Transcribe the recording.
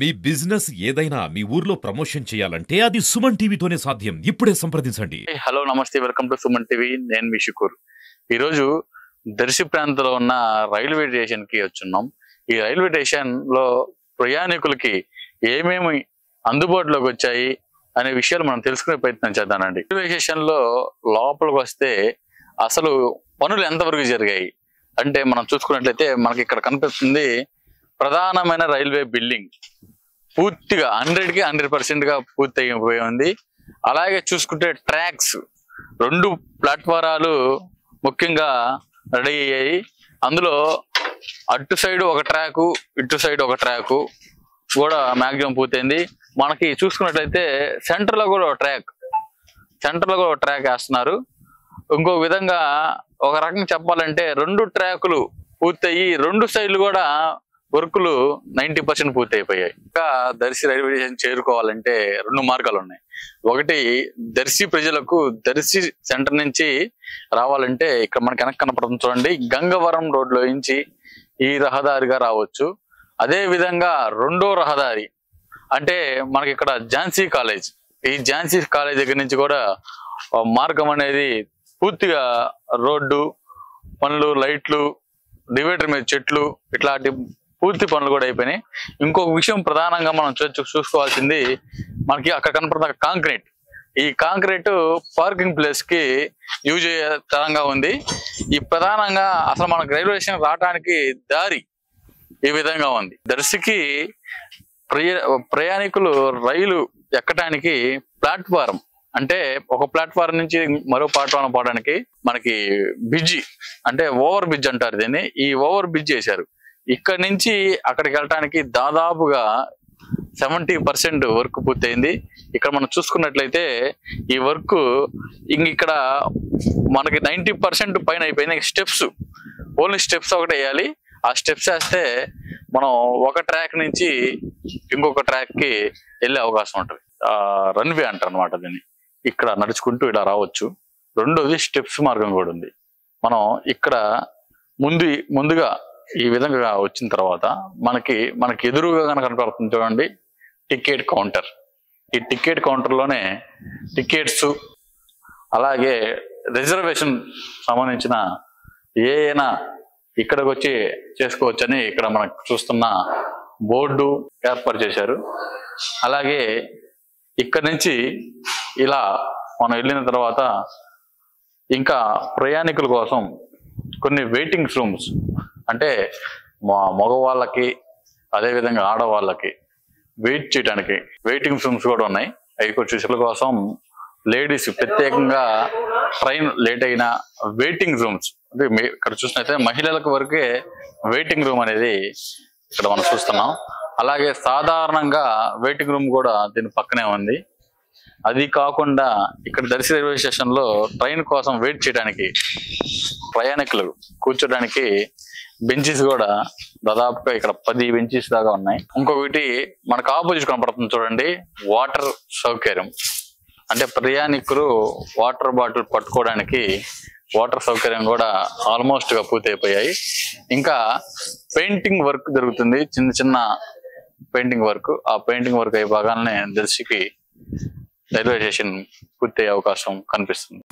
మీ business ఏదైనా మీ ఊర్లో promotion చేయాలంటే అది సుమన్ టీవీతోనే సాధ్యం. ఇప్పుడే సంప్రదించండి. హలో నమస్తే, వెల్కమ్ టు సుమన్ టీవీ. నేను మీ షుకూర్. ఈరోజు దర్శి ప్రాంతంలో ఉన్న రైల్వే స్టేషన్ కి వచ్చున్నాం. ఈ రైల్వే స్టేషన్ లో ప్రయాణికులకి ఏమేమి అందుబాటులోకి వచ్చాయి అనే విషయాలు మనం తెలుసుకునే ప్రయత్నం చేద్దామండి. రైల్వే స్టేషన్ లో లోపలికి వస్తే అసలు పనులు ఎంతవరకు జరిగాయి అంటే మనం చూసుకున్నట్లయితే మనకి ఇక్కడ కనిపిస్తుంది ప్రధానమైన రైల్వే బిల్డింగ్. పూర్తిగా 100కి 100% గా పూర్తి అయిపోయి ఉంది. అలాగే చూసుకుంటే ట్రాక్స్ 2 ప్లాట్ఫారాలు ముఖ్యంగా రెడీ అయ్యాయి. అందులో అటు సైడ్ ఒక ట్రాకు, ఇటు సైడ్ ఒక ట్రాకు కూడా మాక్సిమం పూర్తయింది. మనకి చూసుకున్నట్లయితే సెంటర్ లో కూడా ఒక ట్రాక్ వేస్తున్నారు. ఇంకో విధంగా ఒక రకంగా చెప్పాలంటే 2 ట్రాకులు పూర్తయి 2 సైడ్లు కూడా వర్కులు 90% పూర్తి అయిపోయాయి. ఇంకా దర్శి రైల్వే స్టేషన్ చేరుకోవాలంటే 2 మార్గాలు ఉన్నాయి. ఒకటి, దర్శి ప్రజలకు దర్శి సెంటర్ నుంచి రావాలంటే ఇక్కడ మనకి వెనక కనపడుతుంది చూడండి, గంగవరం రోడ్లో నుంచి ఈ రహదారిగా రావచ్చు. అదే విధంగా రెండో రహదారి అంటే మనకి ఇక్కడ ఝాన్సీ కాలేజ్, ఈ ఝాన్సీ కాలేజ్ దగ్గర నుంచి కూడా మార్గం అనేది పూర్తిగా రోడ్డు పనులు, లైట్లు, డివైడర్ మీద చెట్లు, ఇట్లాంటి పూర్తి పనులు కూడా అయిపోయినాయి. ఇంకొక విషయం ప్రధానంగా మనం చూసుకోవాల్సింది, మనకి అక్కడ కనపడుతున్న కాంక్రీట్. ఈ కాంక్రీట్ పార్కింగ్ ప్లేస్ కి యూజ్ అయ్యే తరంగా ఉంది. ఈ ప్రధానంగా అసలు మనకు రైల్వే స్టేషన్ రావడానికి దారి ఈ విధంగా ఉంది. దర్శికి ప్రయాణికులు రైలు ఎక్కడానికి ప్లాట్ఫారం అంటే ఒక ప్లాట్ఫారం నుంచి మరో ప్లాట్ఫారం పోవడానికి మనకి బ్రిడ్జి అంటే ఓవర్ బ్రిడ్జ్ అంటారు దీన్ని. ఈ ఓవర్ బ్రిడ్జ్ చేశారు. ఇక్కడ నుంచి అక్కడికి వెళ్ళటానికి దాదాపుగా 70% వర్క్ పూర్తయింది. ఇక్కడ మనం చూసుకున్నట్లయితే ఈ వర్క్ ఇక్కడ మనకి 90% పైన అయిపోయింది. స్టెప్స్, ఓన్లీ స్టెప్స్ ఒకటి వేయాలి. ఆ స్టెప్స్ వేస్తే మనం ఒక ట్రాక్ నుంచి ఇంకొక ట్రాక్ కి వెళ్ళే అవకాశం ఉంటుంది. రన్వే అంటారు అనమాట దీన్ని. ఇక్కడ నడుచుకుంటూ ఇలా రావచ్చు. రెండోది స్టెప్స్ మార్గం కూడా ఉంది. మనం ఇక్కడ ముందుగా ఈ విధంగా వచ్చిన తర్వాత మనకి ఎదురుగా కనుక కనపడుతుంది చూడండి, టికెట్ కౌంటర్. ఈ టికెట్ కౌంటర్ లోనే టికెట్స్ అలాగే రిజర్వేషన్ సంబంధించిన ఏమైనా ఇక్కడికి వచ్చి చేసుకోవచ్చని ఇక్కడ మనకు చూస్తున్న బోర్డు ఏర్పాటు చేశారు. అలాగే ఇక్కడ నుంచి ఇలా మనం వెళ్ళిన తర్వాత ఇంకా ప్రయాణికుల కోసం కొన్ని వెయిటింగ్ రూమ్స్ అంటే మగవాళ్ళకి అదేవిధంగా ఆడవాళ్ళకి వెయిట్ చేయడానికి వెయిటింగ్ రూమ్స్ కూడా ఉన్నాయి. అవి కూడా శిశువుల కోసం లేడీస్ ప్రత్యేకంగా ట్రైన్ లేట్ అయిన వెయిటింగ్ రూమ్స్ అంటే ఇక్కడ చూసినట్లయితే మహిళలకు వరకే వెయిటింగ్ రూమ్ అనేది ఇక్కడ మనం చూస్తున్నాం. అలాగే సాధారణంగా వెయిటింగ్ రూమ్ కూడా దీని పక్కనే ఉంది. అది కాకుండా ఇక్కడ దర్శి రైల్వే స్టేషన్ లో ట్రైన్ కోసం వెయిట్ చేయడానికి ప్రయాణికులు కూర్చోడానికి బెంచెస్ కూడా దాదాపుగా ఇక్కడ 10 బెంచెస్ దాకా ఉన్నాయి. ఇంకొకటి మనకు ఆపోజిట్ కనపడుతుంది చూడండి, వాటర్ సౌకర్యం. అంటే ప్రయాణికులు వాటర్ బాటిల్ పట్టుకోవడానికి వాటర్ సౌకర్యం కూడా ఆల్మోస్ట్ గా పూర్తి అయిపోయాయి. ఇంకా పెయింటింగ్ వర్క్ జరుగుతుంది, చిన్న పెయింటింగ్ వర్క్. ఆ పెయింటింగ్ వర్క్ అయిపోగానే దర్శికి రైల్వే స్టేషన్ పూర్తి అయ్యే అవకాశం కనిపిస్తుంది.